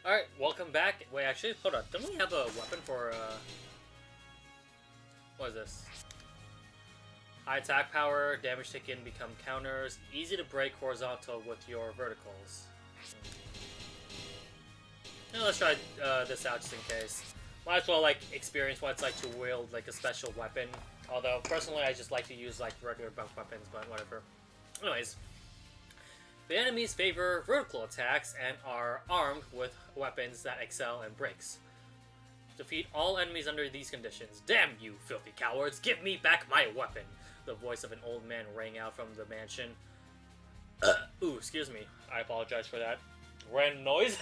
Alright, welcome back. Wait, actually, hold on. Don't we have a weapon for, what is this? High attack power, damage taken become counters, easy to break horizontal with your verticals. Now let's try this out just in case. Might as well, like, experience what it's like to wield, like, a special weapon. Although, personally, I just like to use, like, regular buff weapons, but whatever. Anyways. The enemies favor vertical attacks and are armed with weapons that excel in breaks. Defeat all enemies under these conditions. Damn you, filthy cowards! Give me back my weapon! The voice of an old man rang out from the mansion. Ooh, excuse me. I apologize for that random noise.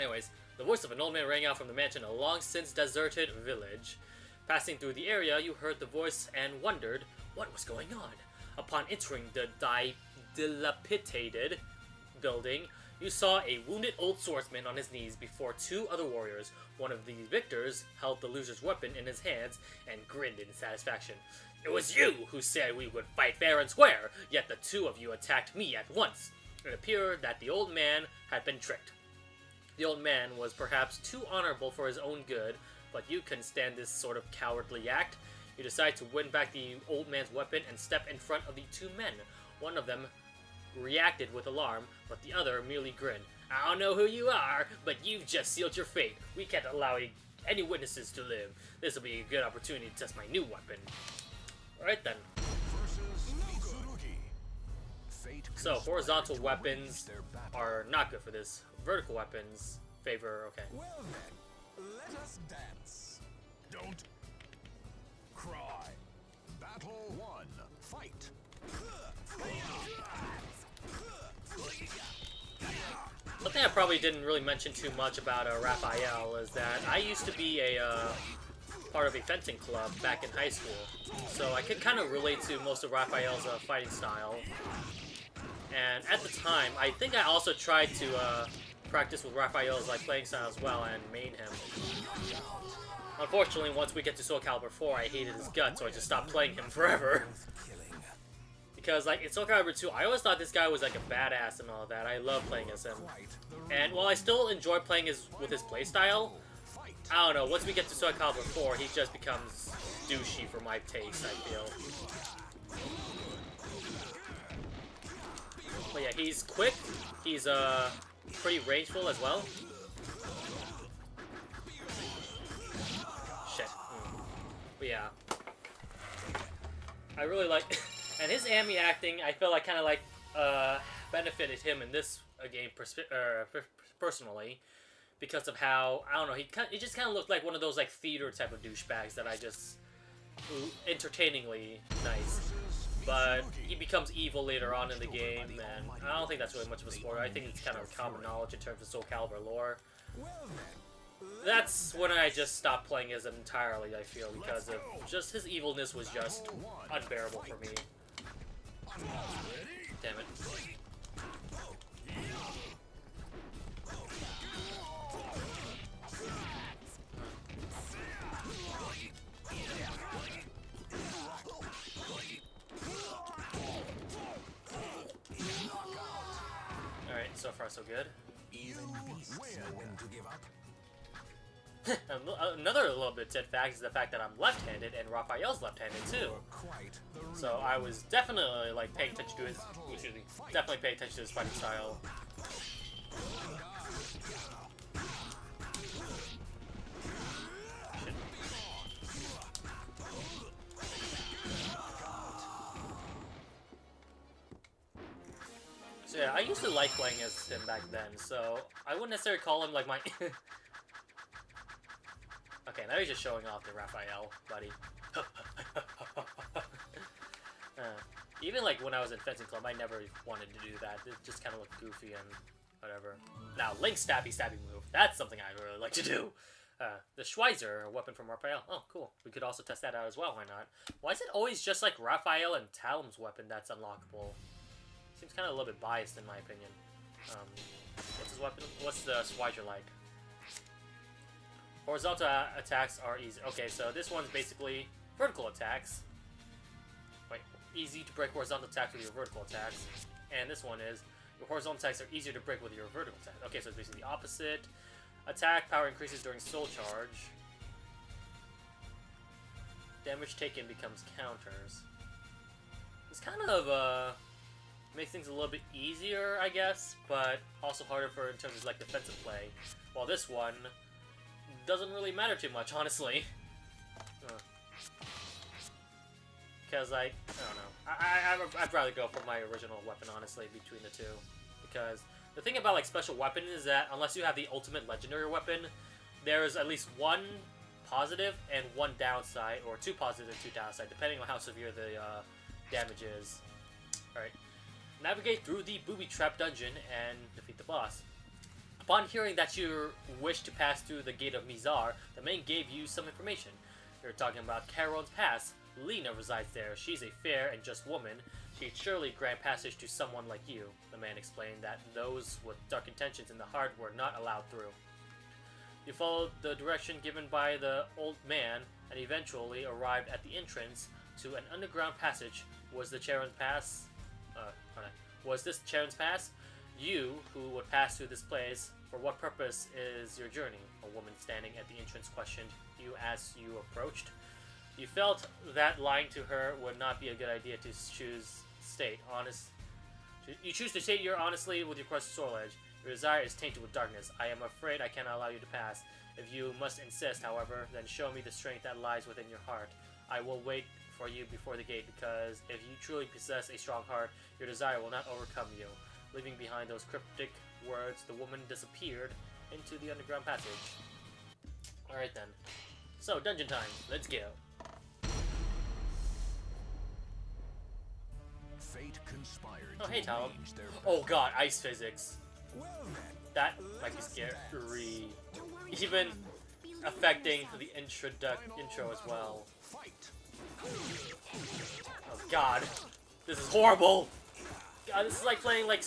Anyways, the voice of an old man rang out from the mansion in a long-since deserted village. Passing through the area, you heard the voice and wondered what was going on. Upon entering the dilapidated building, you saw a wounded old swordsman on his knees before two other warriors. One of the victors held the loser's weapon in his hands and grinned in satisfaction. It was you who said we would fight fair and square, yet the two of you attacked me at once. It appeared that the old man had been tricked. The old man was perhaps too honorable for his own good, but you couldn't stand this sort of cowardly act. You decide to win back the old man's weapon and step in front of the two men. One of them reacted with alarm, but the other merely grinned. I don't know who you are, but you've just sealed your fate. We can't allow any witnesses to live. This will be a good opportunity to test my new weapon. Alright then. So, horizontal weapons are not good for this. Vertical weapons favor, okay. Well then, let us dance. Don't cry. Battle 1. Fight. Something I probably didn't really mention too much about Raphael is that I used to be a part of a fencing club back in high school, so I could kind of relate to most of Raphael's fighting style. And at the time, I think I also tried to practice with Raphael's playing style as well and main him. Unfortunately, once we get to SoulCalibur 4, I hated his guts, so I just stopped playing him forever. Because, in SoulCalibur 2, I always thought this guy was, a badass and all that. I love playing as him. And while I still enjoy playing with his playstyle, I don't know, once we get to SoulCalibur 4, he just becomes douchey for my taste, I feel. But yeah, he's quick, he's, pretty rangeful as well. Shit. But yeah. I really like... And his Amy acting, I feel kind of benefited him in this game personally, because of how, I don't know, he just kind of looked like one of those theater type of douchebags that I just entertainingly nice. But he becomes evil later on in the game, and I don't think that's really much of a spoiler. I think it's kind of common knowledge in terms of SoulCalibur lore. That's when I just stopped playing as him entirely, I feel, because of just his evilness was just unbearable for me. Damn it. Alright, so far so good. Even beasts know when to give up. Another little bit of fact is the fact that I'm left-handed and Raphael's left-handed too. So I was definitely paying attention to his, definitely paying attention to his fighting style. Shit. So yeah, I used to like playing as him back then, so I wouldn't necessarily call him my... Okay, now he's just showing off to Raphael, buddy. Even when I was in fencing club, I never wanted to do that. It just kind of looked goofy and whatever. Now, Link's stabby move. That's something I really like to do. The Schweizer, a weapon from Raphael. Oh, cool. We could also test that out as well, why not? Why is it always just Raphael and Talum's weapon that's unlockable? Seems kind of a little bit biased in my opinion. What's his weapon? What's the Schweizer like? Horizontal attacks are easy. Okay, so this one's basically vertical attacks. Wait, easy to break horizontal attacks with your vertical attacks. And this one is Your horizontal attacks are easier to break with your vertical attack. Okay, so it's basically the opposite. Attack power increases during soul charge. Damage taken becomes counters. It's kind of, makes things a little bit easier, I guess, but also harder for in terms of, like, defensive play. While this one doesn't really matter too much, honestly. Because, like, I don't know. I'd rather go for my original weapon, honestly, between the two. Because the thing about, like, special weapons is that unless you have the ultimate legendary weapon, there's at least one positive and one downside, or two positive and two downside, depending on how severe the damage is. Alright. Navigate through the booby trap dungeon and defeat the boss. Upon hearing that you wish to pass through the gate of Mizar, the man gave you some information. You're talking about Charon's Pass. Lena resides there. She's a fair and just woman. She'd surely grant passage to someone like you. The man explained that those with dark intentions in the heart were not allowed through. You followed the direction given by the old man and eventually arrived at the entrance to an underground passage. Was this Charon's Pass? You, who would pass through this place, for what purpose is your journey? A woman standing at the entrance questioned you as you approached. You felt that lying to her would not be a good idea to choose state honest. You choose to state your honestly with your quest to Soul Edge. Your desire is tainted with darkness. I am afraid I cannot allow you to pass. If you must insist, however, then show me the strength that lies within your heart. I will wait for you before the gate, because if you truly possess a strong heart, your desire will not overcome you. Leaving behind those cryptic words, the woman disappeared into the underground passage. Alright then. So, dungeon time. Let's go. Fate conspired Oh, hey, to Talon. arrange their Oh god, ice physics. Well then, That might be scary. Even affecting the intro as well. fight. Oh god. This is horrible! God, this is like playing like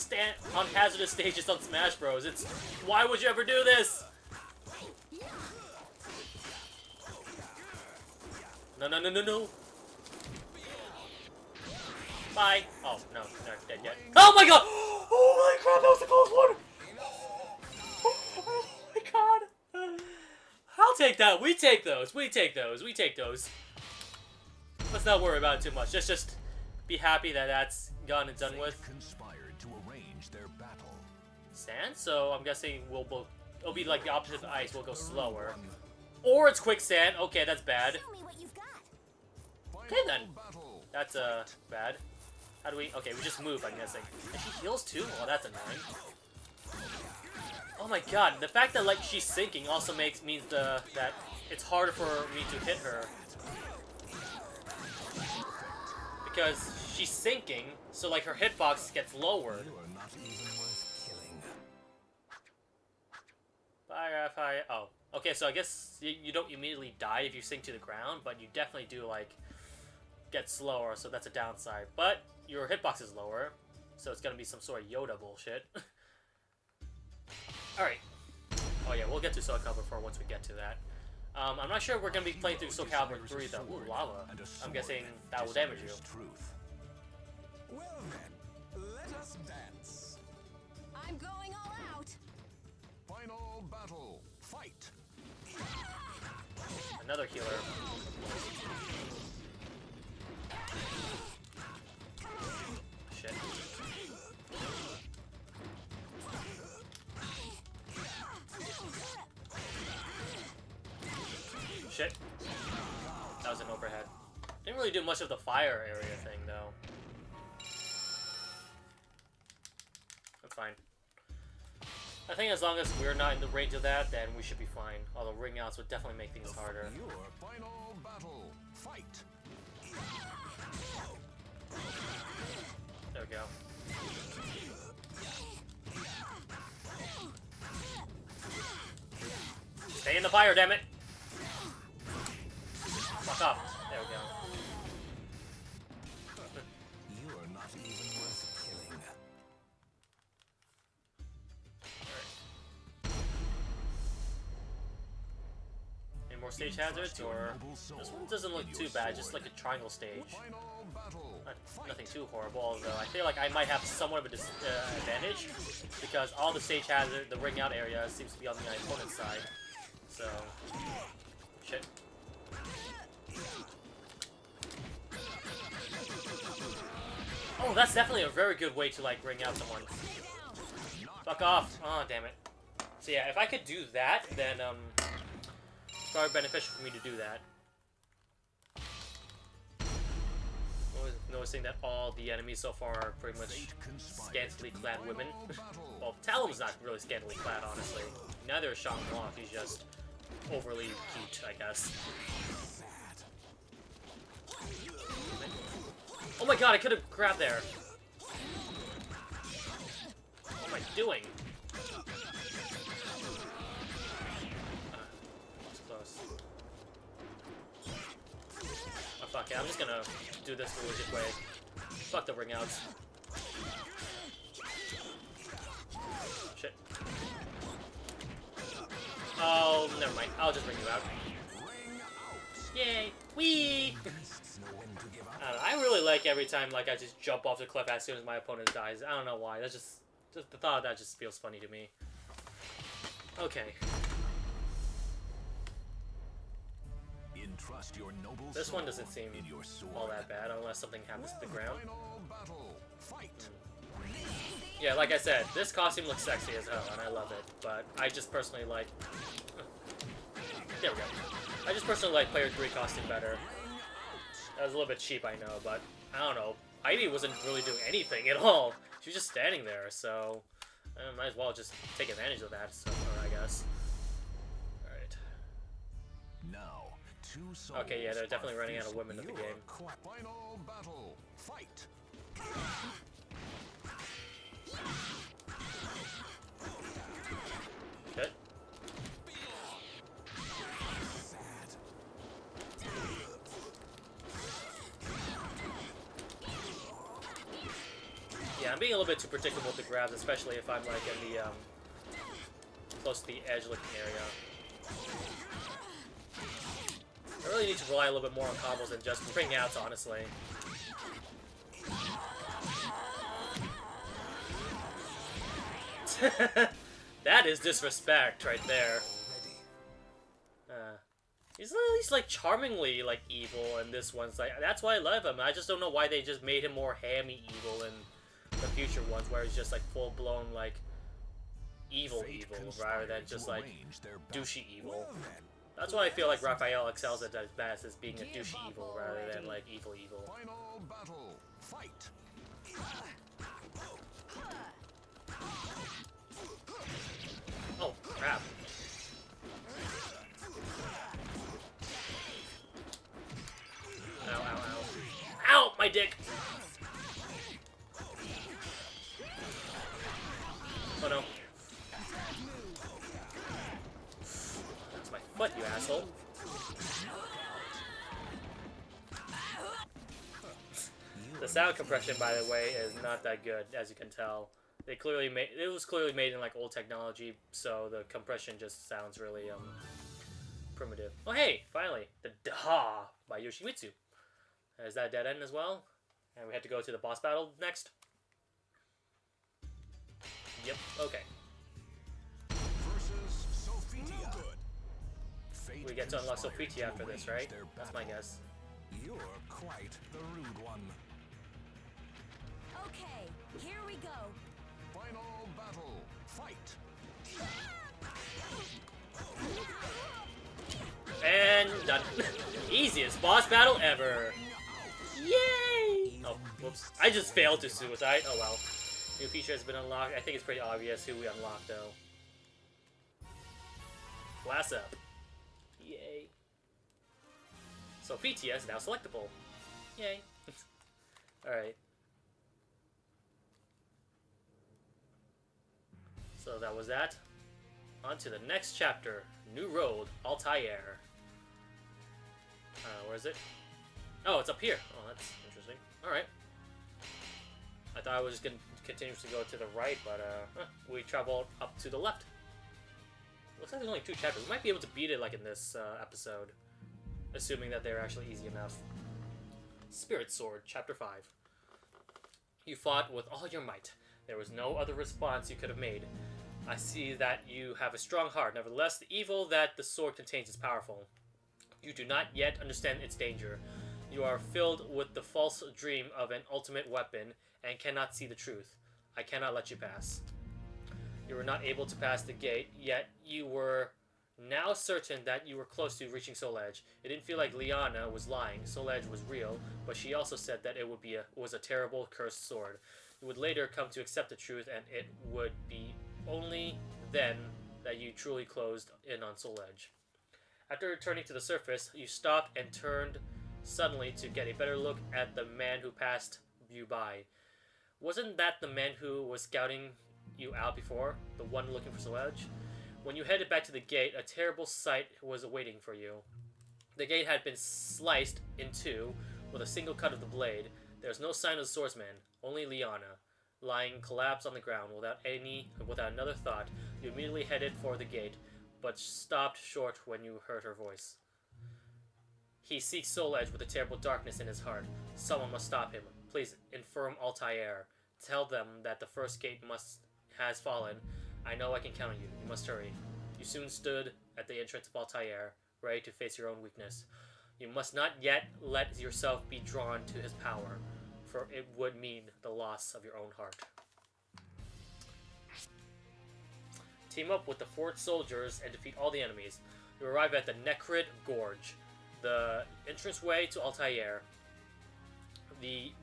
on hazardous stages on Smash Bros. It's why would you ever do this? No, no, no, no, no. Bye. Oh, no, they're not dead yet. Oh my god! Holy crap, that was a close one! Oh my god! I'll take that. We take those. We take those. We take those. Let's not worry about it too much. Let's just be happy that that's gone and done with. Conspired to arrange their battle. Sand? So I'm guessing it'll be like the opposite of ice. We'll go slower. Or it's quicksand. Okay, that's bad. Show me what you've got. Okay then. That's bad. How do we? Okay, we just move. I'm guessing. And she heals too. Oh, that's annoying. Oh my god, the fact that like she's sinking also means that it's harder for me to hit her because she's sinking. So like her hitbox gets lowered. You are not even worth killing. Bye. Oh, okay. So I guess you don't immediately die if you sink to the ground, but you definitely do like get slower. So that's a downside. But your hitbox is lower, so it's gonna be some sort of Yoda bullshit. Alright. Oh yeah, we'll get to SoulCalibur 4 once we get to that. I'm not sure if we're going to be playing through SoulCalibur 3 though. Ooh, lava. I'm guessing that will damage you. Truth. Well then, let us dance. I'm going all out. Final battle. Fight. Another healer. Shit. Shit. That was an overhead. Didn't really do much of the fire area thing, though. That's fine. I think as long as we're not in the range of that, then we should be fine. Although ring outs would definitely make things harder. Your final battle. Fight. There we go. Stay in the fire, damn it! Fuck up. There we go. You are not even worth killing. Any more stage hazards, or this one doesn't look too bad, just like a triangle stage. Final battle. Not Nothing too horrible, although I feel like I might have somewhat of a advantage because all the stage hazard, the ring out area seems to be on my opponent's side. So, shit. Oh, that's definitely a very good way to like ring out someone. Fuck off! Oh, damn it. So yeah, if I could do that, then it's probably beneficial for me to do that. Noticing that all the enemies so far are pretty much scantily clad women. Well, Talum's not really scantily clad, honestly. Neither is Shang Wong, he's just overly cute, I guess. Oh my god, I could have grabbed there. What am I doing? It's close. Oh, fuck it, I'm just gonna do this the legit way. Fuck the ring outs. Shit. Oh, never mind. I'll just ring you out. Yay! Whee! I don't know, I really like every time like I just jump off the cliff as soon as my opponent dies. I don't know why. That's just the thought of that just feels funny to me. Okay. This one doesn't seem all that bad unless something happens to the ground. Yeah, like I said, this costume looks sexy as hell, and I love it. But I just personally like... There we go. I just personally like Player 3 costume better. That was a little bit cheap, I know, but I don't know. Ivy wasn't really doing anything at all. She was just standing there, so I might as well just take advantage of that, so, I guess. Alright. Okay, yeah, they're definitely running out of women in the game. Final battle. Fight. Good. Yeah, I'm being a little bit too predictable with the grabs, especially if I'm like in the close to the edge looking area. I really need to rely a little bit more on combos than just ring outs, honestly. That is disrespect right there. He's at least like charmingly like evil, and this one's like that's why I love him. I just don't know why they just made him more hammy evil in the future ones, where he's just like full blown like evil rather than just like douchey evil. That's why I feel like Raphael excels at his best as being a douchey evil rather than like evil. Final battle. Fight. Oh crap! Ow! Ow! Ow! Ow! My dick! Oh no! That's my foot, you asshole! The sound compression, by the way, is not that good, as you can tell. It was clearly made in like old technology, so the compression just sounds really primitive. Oh hey, finally, the Daha by Yoshimitsu. Is that dead end as well? And we have to go to the boss battle next. Yep. Okay. We get to unlock Sophitia after this, right? That's my guess. You're quite the rude one. Okay, here we go. Final battle. Fight. And done. Easiest boss battle ever. Yay! Oh, whoops. I just failed to suicide. Oh well. New feature has been unlocked. I think it's pretty obvious who we unlocked though. Glass up. Yay. Sophitia is now selectable. Yay. Alright. So that was that. On to the next chapter. New Road, Altair. Where is it? Oh, it's up here. Oh, that's interesting. Alright. I thought I was just going to continuously go to the right, but we traveled up to the left. Looks like there's only 2 chapters. We might be able to beat it like in this episode. Assuming that they're actually easy enough. Spirit Sword, Chapter 5. You fought with all your might. There was no other response you could have made. I see that you have a strong heart. Nevertheless, the evil that the sword contains is powerful. You do not yet understand its danger. You are filled with the false dream of an ultimate weapon and cannot see the truth. I cannot let you pass. You were not able to pass the gate, yet you were now certain that you were close to reaching Soul Edge. It didn't feel like Liana was lying. Soul Edge was real, but she also said that it was a terrible cursed sword. You would later come to accept the truth, and it would be only then that you truly closed in on Soul Edge. After returning to the surface, you stopped and turned suddenly to get a better look at the man who passed you by. Wasn't that the man who was scouting you out before? The one looking for Soul Edge? When you headed back to the gate, a terrible sight was awaiting for you. The gate had been sliced in two with a single cut of the blade. There was no sign of the swordsman, only Liana, lying collapsed on the ground without another thought. You immediately headed for the gate, but stopped short when you heard her voice. He seeks Soul Edge with a terrible darkness in his heart. Someone must stop him. Please inform Altair. Tell them that the first gate has fallen. I know I can count on you. You must hurry. You soon stood at the entrance of Altair, ready to face your own weakness. You must not yet let yourself be drawn to his power, for it would mean the loss of your own heart. Team up with the fort soldiers and defeat all the enemies. You arrive at the Necrid Gorge, the entranceway to Altair.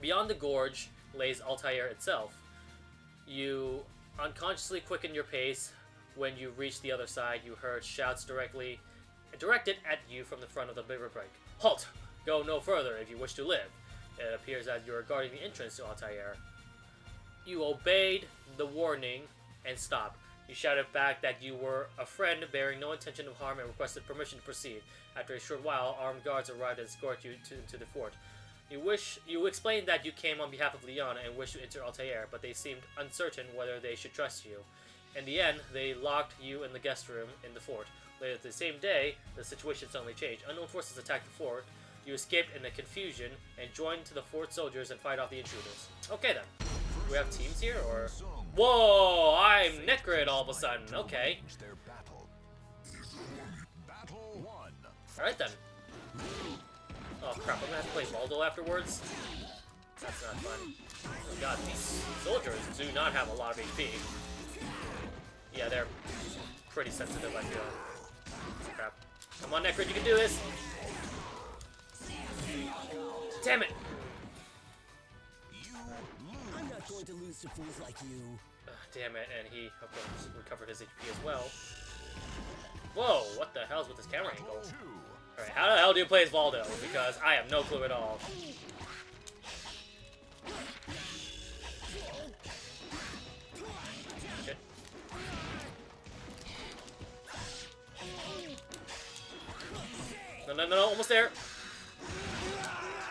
Beyond the gorge lays Altair itself. You unconsciously quicken your pace. When you reach the other side, you heard shouts directed at you from the front of the river break. Halt! Go no further if you wish to live. It appears that you are guarding the entrance to Altair. You obeyed the warning and stopped. You shouted back that you were a friend bearing no intention of harm and requested permission to proceed. After a short while, armed guards arrived and escorted you into the fort. You explained that you came on behalf of Liana and wished to enter Altair, but they seemed uncertain whether they should trust you. In the end, they locked you in the guest room in the fort. Later the same day, the situation suddenly changed. Unknown forces attacked the fort. You escaped in the confusion and joined to the fort soldiers and fight off the intruders. Okay then. Do we have teams here, or... Whoa! I'm Necrid all of a sudden. Okay. Alright then. Oh crap, I'm gonna have to play Valdo afterwards? That's not fun. Oh god, these soldiers do not have a lot of HP. Yeah, they're pretty sensitive, I feel. Crap. Come on, Necrid, you can do this! Damn it! I'm not going to lose to fools like you. Damn it, and he, of course, recovered his HP as well. Whoa, what the hell's with this camera angle? Alright, how the hell do you play as Valdo? Because I have no clue at all. Shit. No, almost there.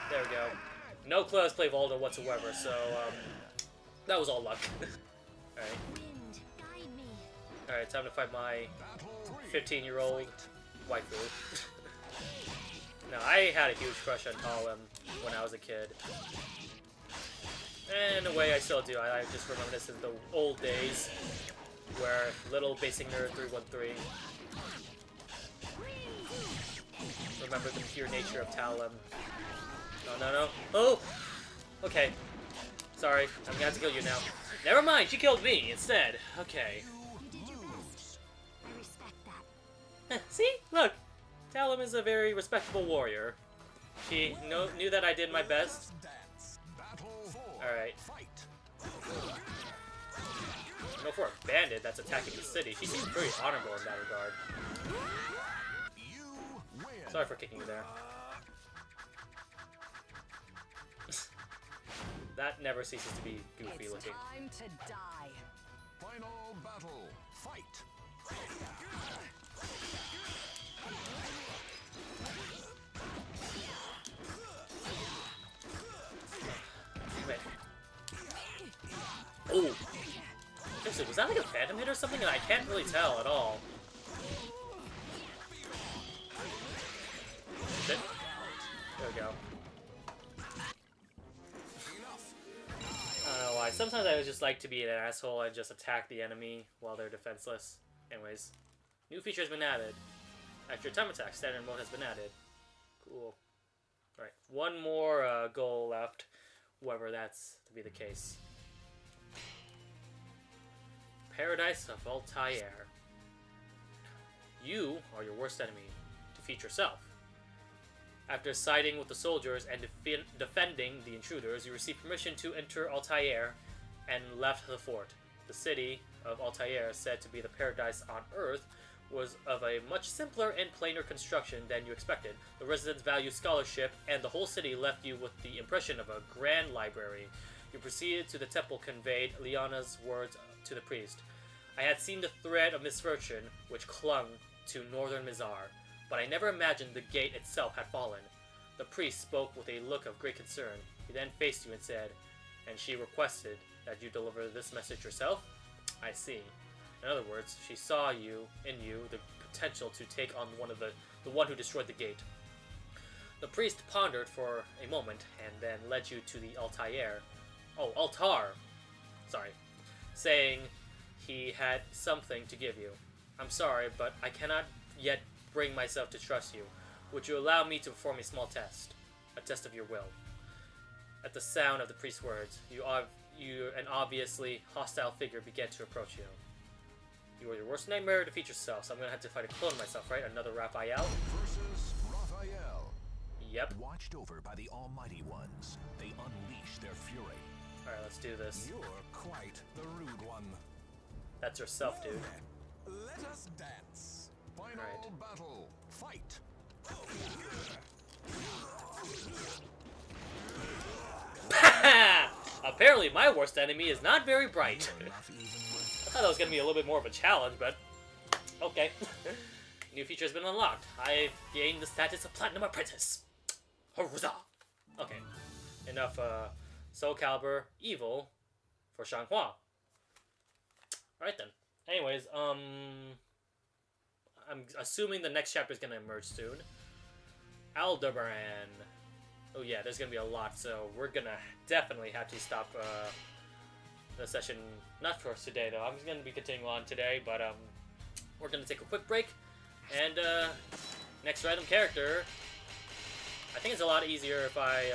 There we go. No clue how to play Valdo whatsoever, so, that was all luck. Alright. Alright, time to fight my 15-year-old waifu. Now, I had a huge crush on Talem when I was a kid. And in a way, I still do. I just remember this as the old days, where little basic nerd 313 remember the pure nature of Talem. No. Oh! Okay. Sorry, I'm gonna have to kill you now. Never mind, she killed me instead. Okay. You did your best. I respect that. See? Look! Talem is a very respectable warrior. She knew that I did my best. Alright. No, for a bandit that's attacking the city, she seems pretty honorable in that regard. Sorry for kicking you there. That never ceases to be goofy It's looking. time to die. Final battle. Fight. Damn it. Oh! Seriously, was that like a phantom hit or something? And I can't really tell at all. Shit. There we go. I don't know why. Sometimes I would just like to be an asshole and just attack the enemy while they're defenseless. Anyways, new feature has been added. Extra time attack standard mode has been added. Cool. Alright, one more goal left, whether that's to be the case. Paradise of Altair. You are your worst enemy. Defeat yourself. After siding with the soldiers and defending the intruders, you receive permission to enter Altair and left the fort. The city of Altair, said to be the paradise on Earth, was of a much simpler and plainer construction than you expected. The residents valued scholarship, and the whole city left you with the impression of a grand library. You proceeded to the temple, conveyed Liana's words to the priest. I had seen the thread of misfortune which clung to northern Mizar, but I never imagined the gate itself had fallen. The priest spoke with a look of great concern. He then faced you and said, and she requested that you deliver this message yourself? I see. In other words, she saw in you the potential to take on the one who destroyed the gate. The priest pondered for a moment and then led you to the Altair. Oh, altar! Sorry. Saying he had something to give you. I'm sorry, but I cannot yet bring myself to trust you. Would you allow me to perform a small test? A test of your will. At the sound of the priest's words, an obviously hostile figure began to approach you. You are your worst nightmare. Defeat yourself, so I'm gonna have to fight a clone myself, right? Another Raphael? Versus Raphael. Yep. Watched over by the Almighty Ones, they unleash their fury. Alright, let's do this. You're quite the rude one. That's yourself, dude. Let us dance. Final Alright. battle. Fight. Apparently my worst enemy is not very bright. You're not even worth I thought that was going to be a little bit more of a challenge, but okay. New feature has been unlocked. I've gained the status of Platinum Apprentice. Huzzah! Okay, enough SoulCalibur Evil for Shanghua. Alright then. Anyways, I'm assuming the next chapter is going to emerge soon. Aldebaran. Oh yeah, there's going to be a lot, so we're going to definitely have to stop the session, not for today though. I'm just going to be continuing on today, but we're going to take a quick break, and next random character, I think it's a lot easier if I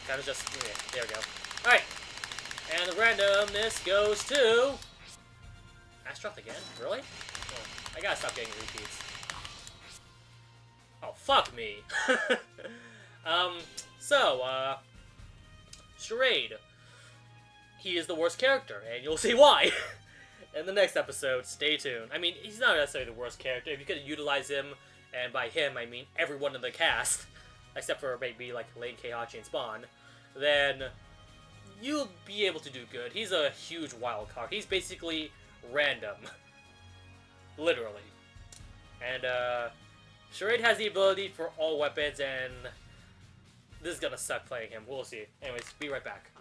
kind of just, yeah, there we go. Alright, and the randomness goes to Astroth again? Really? Oh, I gotta stop getting repeats. Oh, fuck me. Charade. He is the worst character, and you'll see why in the next episode. Stay tuned. I mean, he's not necessarily the worst character. If you could utilize him, and by him, I mean everyone in the cast, except for maybe like Lane, Keihachi, and Spawn, then you'll be able to do good. He's a huge wild card. He's basically random. Literally. And, Charade has the ability for all weapons, and this is gonna suck playing him. We'll see. Anyways, be right back.